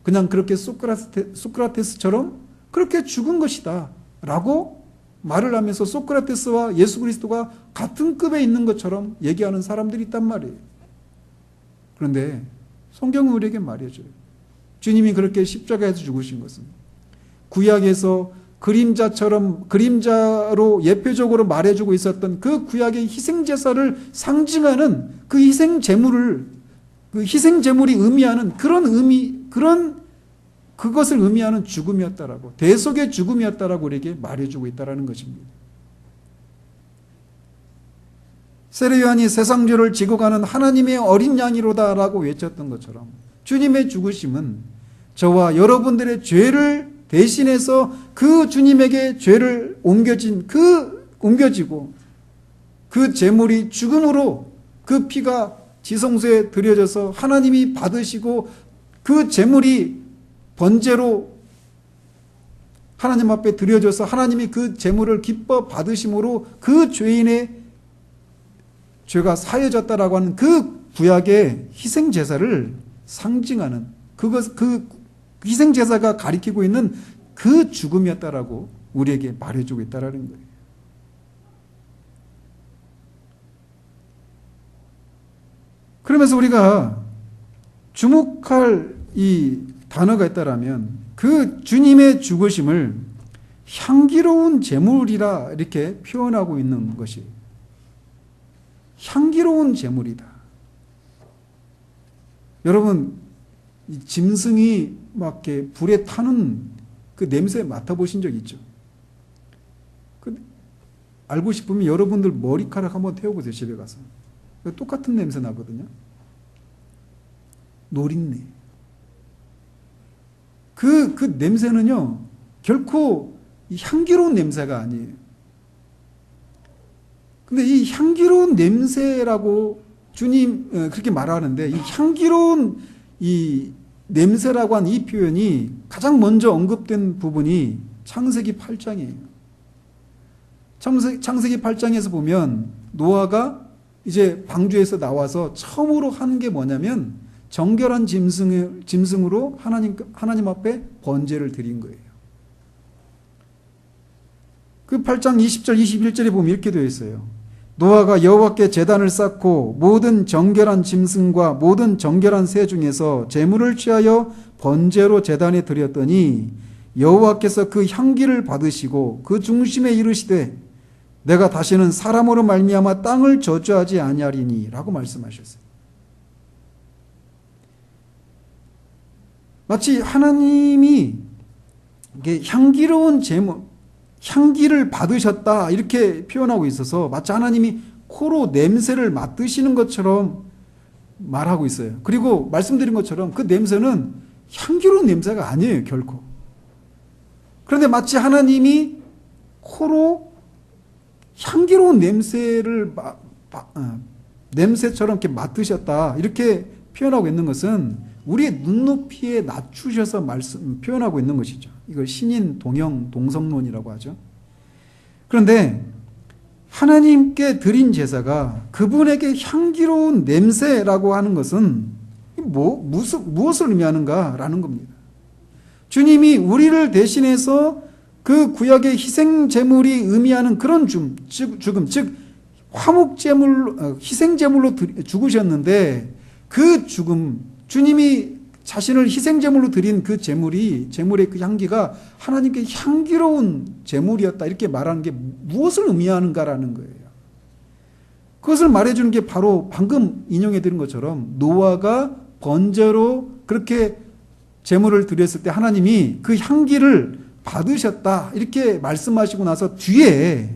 그냥 그렇게 소크라테스처럼 그렇게 죽은 것이다 라고 말을 하면서 소크라테스와 예수 그리스도가 같은 급에 있는 것처럼 얘기하는 사람들이 있단 말이에요. 그런데 성경은 우리에게 말해줘요. 주님이 그렇게 십자가에서 죽으신 것은 구약에서 그림자로 예표적으로 말해주고 있었던 그 구약의 희생제사를 상징하는 그 희생제물이 의미하는 그런 그것을 의미하는 죽음이었다라고, 대속의 죽음이었다라고 우리에게 말해주고 있다라는 것입니다. 세례 요한이 세상 죄를 지고 가는 하나님의 어린 양이로다라고 외쳤던 것처럼 주님의 죽으심은 저와 여러분들의 죄를 대신해서 그 주님에게 죄를 옮겨지고 그 제물이 죽음으로 그 피가 지성소에 드려져서 하나님이 받으시고 그 제물이 번제로 하나님 앞에 드려져서 하나님이 그 제물을 기뻐 받으심으로 그 죄인의 죄가 사해졌다라고 하는 그 구약의 희생제사를 상징하는 그 희생제사가 가리키고 있는 그 죽음이었다라고 우리에게 말해주고 있다라는 거예요. 그러면서 우리가 주목할 이 단어가 있다라면 그 주님의 죽으심을 향기로운 제물이라 이렇게 표현하고 있는 것이, 향기로운 제물이다. 여러분, 이 짐승이 막 이렇게 불에 타는 그 냄새 맡아보신 적 있죠? 알고 싶으면 여러분들 머리카락 한번 태워보세요, 집에 가서. 똑같은 냄새 나거든요. 노린내. 그 냄새는요, 결코 이 향기로운 냄새가 아니에요. 근데 이 향기로운 냄새라고 주님 그렇게 말하는데, 이 향기로운 이 냄새라고 한 이 표현이 가장 먼저 언급된 부분이 창세기 8장이에요. 창세기 8장에서 보면 노아가 이제 방주에서 나와서 처음으로 하는 게 뭐냐면 정결한 짐승으로 하나님 앞에 번제를 드린 거예요. 그 8장 20절 21절에 보면 이렇게 되어 있어요. 노아가 여호와께 제단을 쌓고 모든 정결한 짐승과 모든 정결한 새 중에서 제물을 취하여 번제로 제단에 드렸더니 여호와께서 그 향기를 받으시고 그 중심에 이르시되 내가 다시는 사람으로 말미암아 땅을 저주하지 아니하리니 라고 말씀하셨어요. 마치 하나님이 이게 향기로운 제물, 향기를 받으셨다 이렇게 표현하고 있어서 마치 하나님이 코로 냄새를 맡으시는 것처럼 말하고 있어요. 그리고 말씀드린 것처럼 그 냄새는 향기로운 냄새가 아니에요, 결코. 그런데 마치 하나님이 코로 향기로운 냄새처럼 이렇게 맡으셨다 이렇게 표현하고 있는 것은 우리의 눈높이에 낮추셔서 표현하고 있는 것이죠. 이걸 신인 동형 동성론이라고 하죠. 그런데 하나님께 드린 제사가 그분에게 향기로운 냄새라고 하는 것은 무엇을 의미하는가라는 겁니다. 주님이 우리를 대신해서 그 구약의 희생 제물이 의미하는 그런 죽음, 즉 화목 제물, 희생 제물로 죽으셨는데 그 죽음, 주님이 자신을 희생 제물로 드린 그 제물의 그 향기가 하나님께 향기로운 제물이었다 이렇게 말하는 게 무엇을 의미하는가라는 거예요. 그것을 말해주는 게 바로 방금 인용해 드린 것처럼 노아가 번제로 그렇게 제물을 드렸을 때 하나님이 그 향기를 받으셨다 이렇게 말씀하시고 나서 뒤에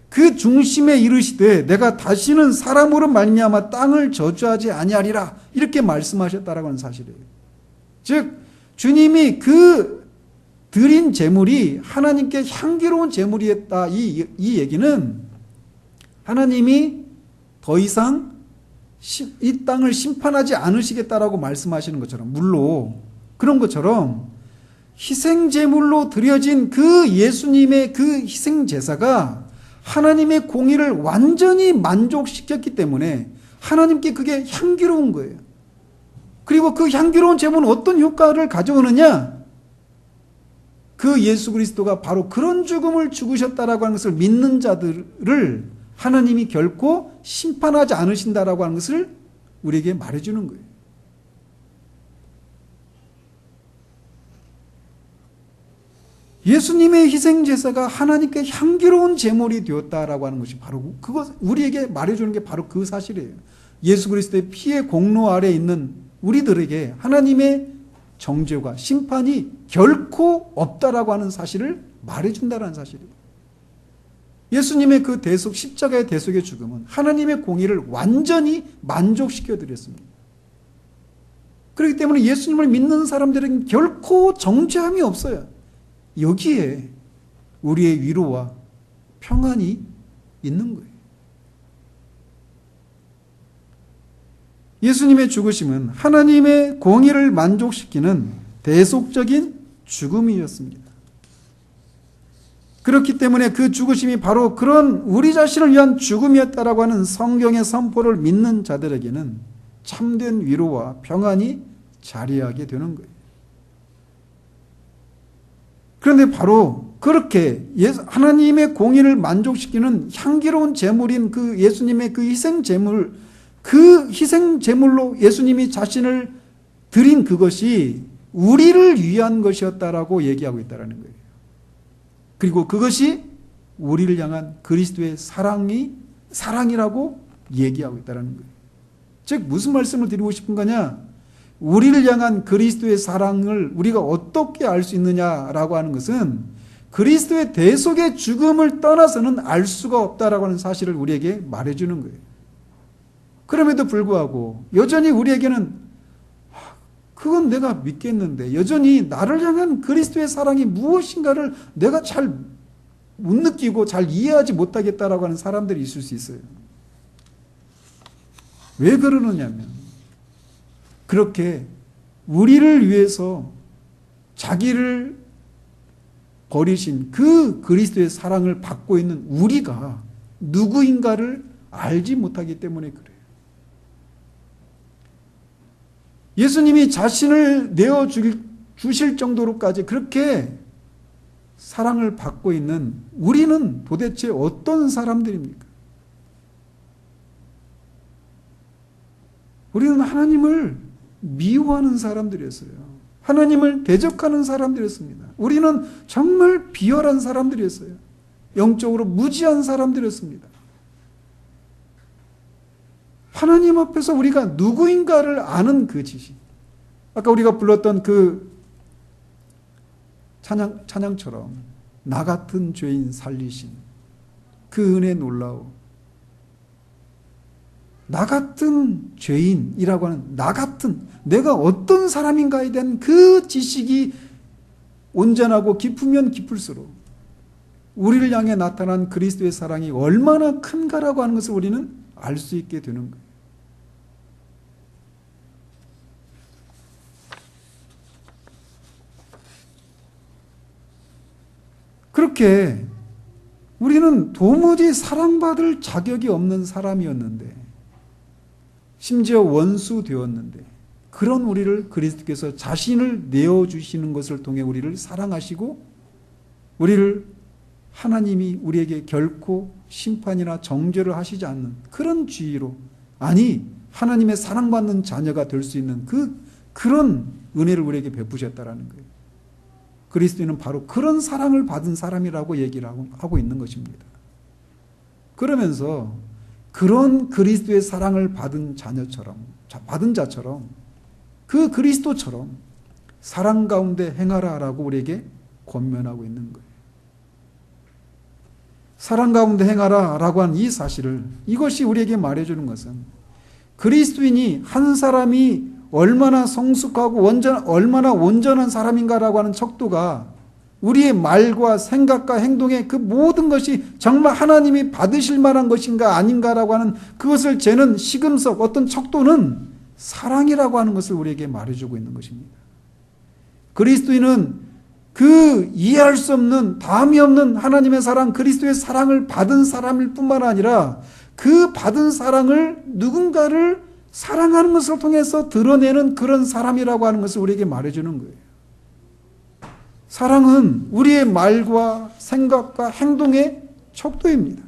그 중심에 이르시되 내가 다시는 사람으로 말미암아 땅을 저주하지 아니하리라 이렇게 말씀하셨다라고 하는 사실이에요. 즉 주님이 그 드린 제물이 하나님께 향기로운 제물이었다 이 얘기는 하나님이 더 이상 이 땅을 심판하지 않으시겠다라고 말씀하시는 것처럼, 물로 그런 것처럼 희생제물로 드려진 그 예수님의 그 희생제사가 하나님의 공의를 완전히 만족시켰기 때문에 하나님께 그게 향기로운 거예요. 그리고 그 향기로운 제물은 어떤 효과를 가져오느냐? 그 예수 그리스도가 바로 그런 죽음을 죽으셨다라고 하는 것을 믿는 자들을 하나님이 결코 심판하지 않으신다라고 하는 것을 우리에게 말해주는 거예요. 예수님의 희생제사가 하나님께 향기로운 제물이 되었다라고 하는 것이 바로 그것, 우리에게 말해주는 게 바로 그 사실이에요. 예수 그리스도의 피의 공로 아래 있는 우리들에게 하나님의 정죄와 심판이 결코 없다라고 하는 사실을 말해준다는 사실이에요. 예수님의 그 대속, 십자가의 대속의 죽음은 하나님의 공의를 완전히 만족시켜 드렸습니다. 그렇기 때문에 예수님을 믿는 사람들은 결코 정죄함이 없어요. 여기에 우리의 위로와 평안이 있는 거예요. 예수님의 죽으심은 하나님의 공의를 만족시키는 대속적인 죽음이었습니다. 그렇기 때문에 그 죽으심이 바로 그런 우리 자신을 위한 죽음이었다라고 하는 성경의 선포를 믿는 자들에게는 참된 위로와 평안이 자리하게 되는 거예요. 그런데 바로 그렇게 하나님의 공의를 만족시키는 향기로운 제물인 그 예수님의 그 희생 제물, 그 희생 제물로 예수님이 자신을 드린 그것이 우리를 위한 것이었다라고 얘기하고 있다는 거예요. 그리고 그것이 우리를 향한 그리스도의 사랑이라고 얘기하고 있다는 거예요. 즉 무슨 말씀을 드리고 싶은 거냐? 우리를 향한 그리스도의 사랑을 우리가 어떻게 알 수 있느냐라고 하는 것은 그리스도의 대속의 죽음을 떠나서는 알 수가 없다라고 하는 사실을 우리에게 말해주는 거예요. 그럼에도 불구하고 여전히 우리에게는 그건 내가 믿겠는데 여전히 나를 향한 그리스도의 사랑이 무엇인가를 내가 잘 못 느끼고 잘 이해하지 못하겠다라고 하는 사람들이 있을 수 있어요. 왜 그러느냐면 그렇게 우리를 위해서 자기를 버리신 그 그리스도의 사랑을 받고 있는 우리가 누구인가를 알지 못하기 때문에 그래요. 예수님이 자신을 내어 주실 정도로까지 그렇게 사랑을 받고 있는 우리는 도대체 어떤 사람들입니까? 우리는 하나님을 미워하는 사람들이었어요. 하나님을 대적하는 사람들이었습니다. 우리는 정말 비열한 사람들이었어요. 영적으로 무지한 사람들이었습니다. 하나님 앞에서 우리가 누구인가를 아는 그 지식. 아까 우리가 불렀던 그 찬양처럼 나 같은 죄인 살리신 그 은혜 놀라워. 나 같은 죄인이라고 하는 나 같은 내가 어떤 사람인가에 대한 그 지식이 온전하고 깊으면 깊을수록 우리를 향해 나타난 그리스도의 사랑이 얼마나 큰가라고 하는 것을 우리는 알 수 있게 되는 거예요. 그렇게 우리는 도무지 사랑받을 자격이 없는 사람이었는데 심지어 원수 되었는데 그런 우리를 그리스도께서 자신을 내어주시는 것을 통해 우리를 사랑하시고 우리를 하나님이 우리에게 결코 심판이나 정죄를 하시지 않는 그런 지위로 아니 하나님의 사랑받는 자녀가 될 수 있는 그런 은혜를 우리에게 베푸셨다라는 거예요. 그리스도인은 바로 그런 사랑을 받은 사람이라고 얘기를 하고 있는 것입니다. 그러면서 그런 그리스도의 사랑을 받은 자처럼 그 그리스도처럼 사랑 가운데 행하라라고 우리에게 권면하고 있는 거예요. 사랑 가운데 행하라라고 한 이 사실을 이것이 우리에게 말해주는 것은 그리스도인이 한 사람이 얼마나 성숙하고 얼마나 온전한 사람인가라고 하는 척도가 우리의 말과 생각과 행동의 그 모든 것이 정말 하나님이 받으실 만한 것인가 아닌가라고 하는 그것을 재는 시금석 어떤 척도는 사랑이라고 하는 것을 우리에게 말해주고 있는 것입니다. 그리스도인은 그 이해할 수 없는 다음이 없는 하나님의 사랑 그리스도의 사랑을 받은 사람일 뿐만 아니라 그 받은 사랑을 누군가를 사랑하는 것을 통해서 드러내는 그런 사람이라고 하는 것을 우리에게 말해주는 거예요. 사랑은 우리의 말과 생각과 행동의 척도입니다.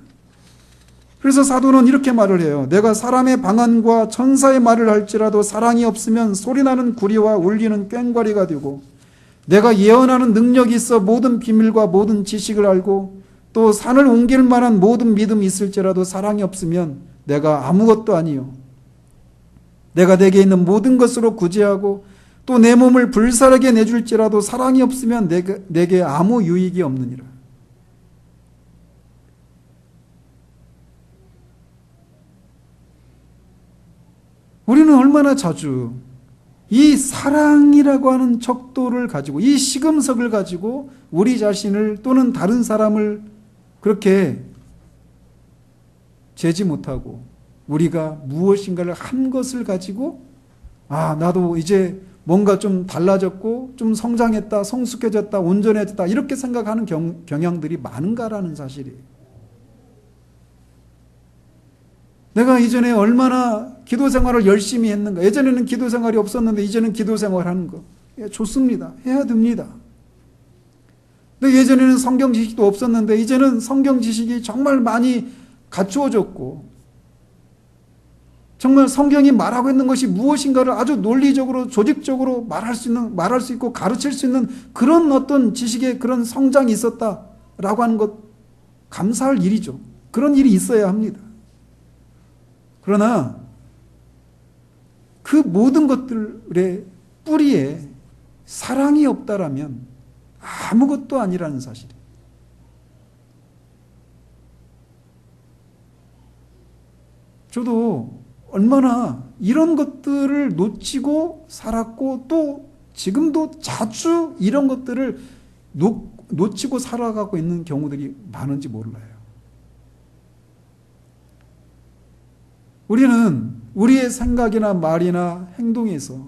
그래서 사도는 이렇게 말을 해요. 내가 사람의 방언과 천사의 말을 할지라도 사랑이 없으면 소리나는 구리와 울리는 꽹과리가 되고 내가 예언하는 능력이 있어 모든 비밀과 모든 지식을 알고 또 산을 옮길 만한 모든 믿음이 있을지라도 사랑이 없으면 내가 아무것도 아니요. 내가 내게 있는 모든 것으로 구제하고 또 내 몸을 불사르게 내줄지라도 사랑이 없으면 내게 아무 유익이 없느니라. 우리는 얼마나 자주 이 사랑이라고 하는 척도를 가지고, 이 시금석을 가지고 우리 자신을 또는 다른 사람을 그렇게 재지 못하고, 우리가 무엇인가를 한 것을 가지고 나도 이제 뭔가 좀 달라졌고 좀 성장했다, 성숙해졌다, 온전해졌다, 이렇게 생각하는 경향들이 많은가라는 사실이에요. 내가 이전에 얼마나 기도 생활을 열심히 했는가. 예전에는 기도 생활이 없었는데 이제는 기도 생활하는 거 좋습니다. 해야 됩니다. 근데 예전에는 성경 지식도 없었는데 이제는 성경 지식이 정말 많이 갖추어졌고, 정말 성경이 말하고 있는 것이 무엇인가를 아주 논리적으로, 조직적으로 말할 수 있고 가르칠 수 있는 그런 어떤 지식의 그런 성장이 있었다라고 하는 것, 감사할 일이죠. 그런 일이 있어야 합니다. 그러나 그 모든 것들의 뿌리에 사랑이 없다라면 아무것도 아니라는 사실이에요. 저도 얼마나 이런 것들을 놓치고 살았고, 또 지금도 자주 이런 것들을 놓치고 살아가고 있는 경우들이 많은지 몰라요. 우리는 우리의 생각이나 말이나 행동에서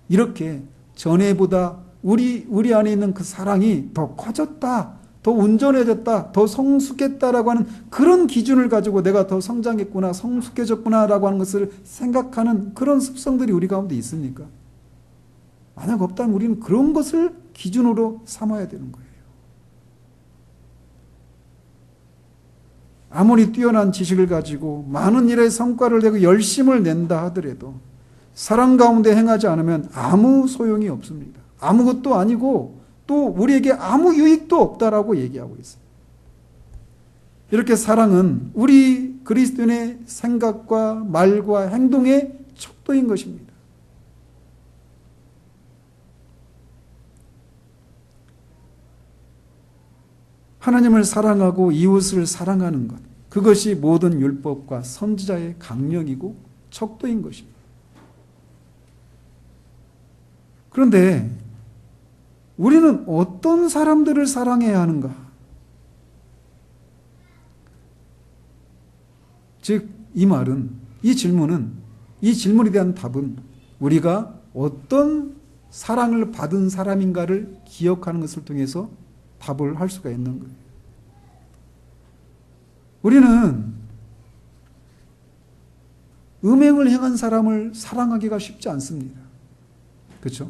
이렇게 전에보다 우리 안에 있는 그 사랑이 더 커졌다, 더 온전해졌다, 더 성숙했다라고 하는 그런 기준을 가지고 내가 더 성장했구나, 성숙해졌구나라고 하는 것을 생각하는 그런 습성들이 우리 가운데 있습니까? 만약 없다면 우리는 그런 것을 기준으로 삼아야 되는 거예요. 아무리 뛰어난 지식을 가지고 많은 일의 성과를 내고 열심을 낸다 하더라도 사랑 가운데 행하지 않으면 아무 소용이 없습니다. 아무것도 아니고 또 우리에게 아무 유익도 없다라고 얘기하고 있어요. 이렇게 사랑은 우리 그리스도인의 생각과 말과 행동의 척도인 것입니다. 하나님을 사랑하고 이웃을 사랑하는 것, 그것이 모든 율법과 선지자의 강령이고 척도인 것입니다. 그런데 우리는 어떤 사람들을 사랑해야 하는가? 즉, 이 말은, 이 질문에 대한 답은 우리가 어떤 사랑을 받은 사람인가를 기억하는 것을 통해서 답을 할 수가 있는 거예요. 우리는 음행을 행한 사람을 사랑하기가 쉽지 않습니다. 그렇죠?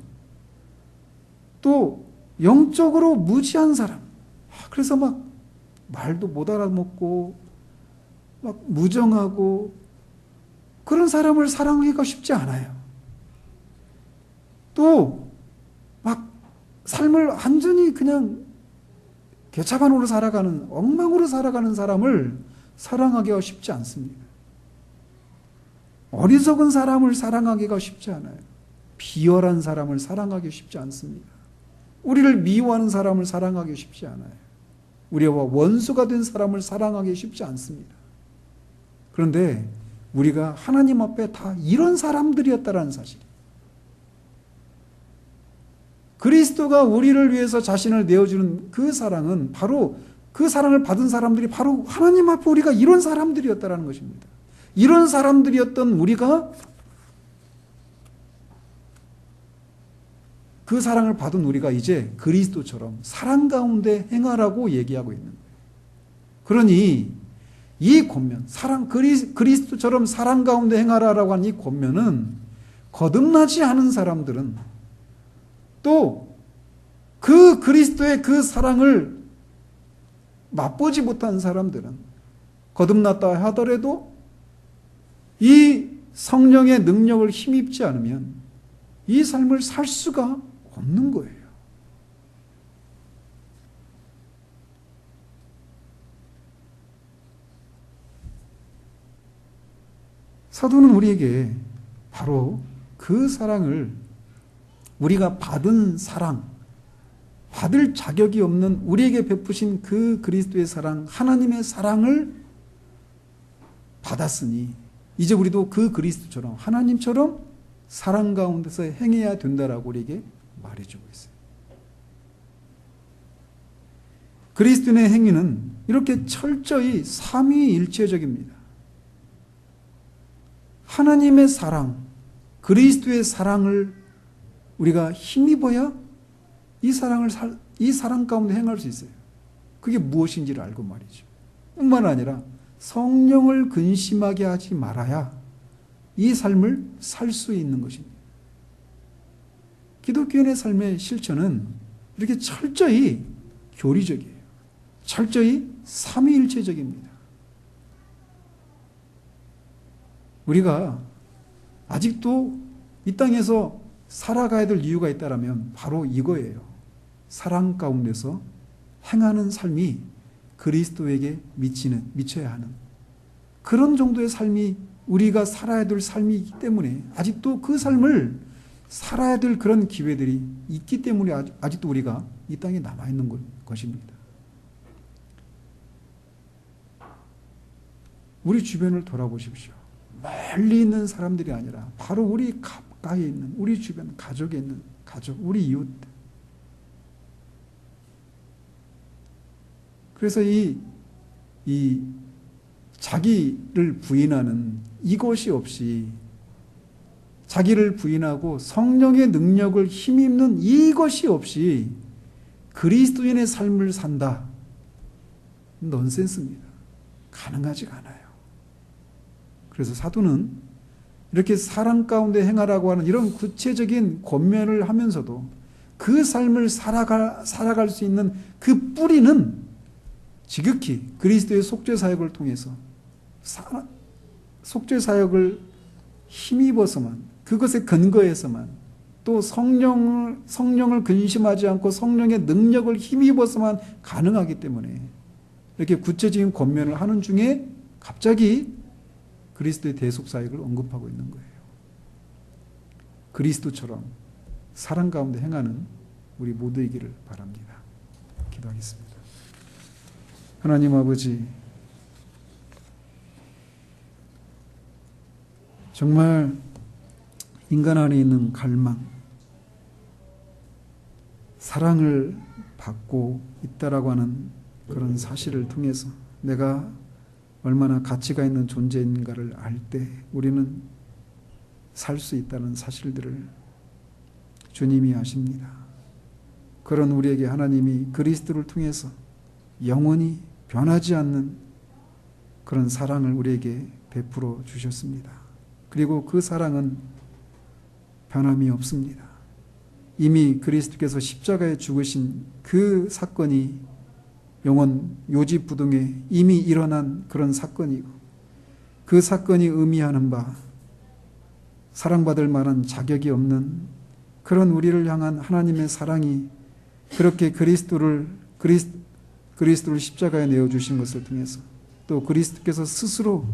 또 영적으로 무지한 사람, 그래서 막 말도 못 알아먹고 막 무정하고 그런 사람을 사랑하기가 쉽지 않아요. 또 막 삶을 완전히 그냥 개차반으로 살아가는, 엉망으로 살아가는 사람을 사랑하기가 쉽지 않습니다. 어리석은 사람을 사랑하기가 쉽지 않아요. 비열한 사람을 사랑하기 쉽지 않습니다. 우리를 미워하는 사람을 사랑하기 쉽지 않아요. 우리와 원수가 된 사람을 사랑하기 쉽지 않습니다. 그런데 우리가 하나님 앞에 다 이런 사람들이었다라는 사실. 그리스도가 우리를 위해서 자신을 내어주는 그 사랑은 바로, 그 사랑을 받은 사람들이 바로 하나님 앞에 우리가 이런 사람들이었다라는 것입니다. 이런 사람들이었던 우리가 그 사랑을 받은 우리가 이제 그리스도처럼 사랑 가운데 행하라고 얘기하고 있는 거예요. 그러니 이 권면, 그리스도처럼 사랑 가운데 행하라라고 하는 이 권면은 거듭나지 않은 사람들은, 또 그 그리스도의 그 사랑을 맛보지 못한 사람들은 거듭났다 하더라도 이 성령의 능력을 힘입지 않으면 이 삶을 살 수가 없는 거예요. 사도는 우리에게 바로 그 사랑을 우리가 받은 사랑, 받을 자격이 없는 우리에게 베푸신 그 그리스도의 사랑, 하나님의 사랑을 받았으니 이제 우리도 그 그리스도처럼 하나님처럼 사랑 가운데서 행해야 된다라고 우리에게 말해주고 있어요. 그리스도인의 행위는 이렇게 철저히 삼위일체적입니다. 하나님의 사랑, 그리스도의 사랑을 우리가 힘입어야 이 사랑 가운데 행할 수 있어요. 그게 무엇인지를 알고 말이죠. 뿐만 아니라 성령을 근심하게 하지 말아야 이 삶을 살 수 있는 것입니다. 기독교인의 삶의 실천은 이렇게 철저히 교리적이에요. 철저히 삼위일체적입니다. 우리가 아직도 이 땅에서 살아가야 될 이유가 있다면 바로 이거예요. 사랑 가운데서 행하는 삶이 그리스도에게 미쳐야 하는 그런 정도의 삶이 우리가 살아야 될 삶이기 때문에 아직도 그 삶을 살아야 될 그런 기회들이 있기 때문에 아직도 우리가 이 땅에 남아있는 것입니다. 우리 주변을 돌아보십시오. 멀리 있는 사람들이 아니라 바로 우리 가까이 있는 우리 주변 가족에 있는 가족, 우리 이웃. 그래서 이 자기를 부인하는 이것이 없이 자기를 부인하고 성령의 능력을 힘입는 이것이 없이 그리스도인의 삶을 산다. 넌센스입니다. 가능하지가 않아요. 그래서 사도는 이렇게 사랑 가운데 행하라고 하는 이런 구체적인 권면을 하면서도 그 삶을 살아갈 수 있는 그 뿌리는 지극히 그리스도의 속죄 사역을 통해서 속죄 사역을 힘입어서만 그것에 근거해서만 또 성령을 근심하지 않고 성령의 능력을 힘입어서만 가능하기 때문에 이렇게 구체적인 권면을 하는 중에 갑자기 그리스도의 대속 사역을 언급하고 있는 거예요. 그리스도처럼 사랑 가운데 행하는 우리 모두이기를 바랍니다. 기도하겠습니다. 하나님 아버지, 정말 인간 안에 있는 갈망, 사랑을 받고 있다라고 하는 그런 사실을 통해서 내가 얼마나 가치가 있는 존재인가를 알 때 우리는 살 수 있다는 사실들을 주님이 아십니다. 그런 우리에게 하나님이 그리스도를 통해서 영원히 변하지 않는 그런 사랑을 우리에게 베풀어 주셨습니다. 그리고 그 사랑은 변함이 없습니다. 이미 그리스도께서 십자가에 죽으신 그 사건이 영원 요지부동에 이미 일어난 그런 사건이고 그 사건이 의미하는 바 사랑받을 만한 자격이 없는 그런 우리를 향한 하나님의 사랑이 그렇게 그리스도를 십자가에 내어주신 것을 통해서 또 그리스도께서 스스로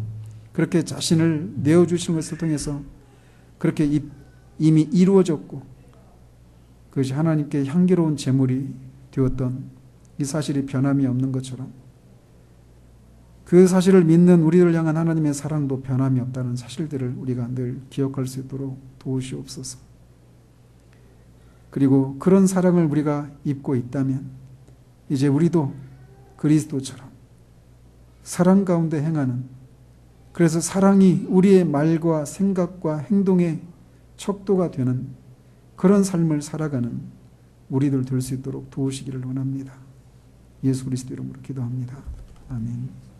그렇게 자신을 내어주신 것을 통해서 그렇게 이미 이루어졌고 그것이 하나님께 향기로운 제물이 되었던 이 사실이 변함이 없는 것처럼 그 사실을 믿는 우리를 향한 하나님의 사랑도 변함이 없다는 사실들을 우리가 늘 기억할 수 있도록 도우시옵소서. 그리고 그런 사랑을 우리가 입고 있다면 이제 우리도 그리스도처럼 사랑 가운데 행하는, 그래서 사랑이 우리의 말과 생각과 행동의 척도가 되는 그런 삶을 살아가는 우리들 될 수 있도록 도우시기를 원합니다. 예수 그리스도 이름으로 기도합니다. 아멘.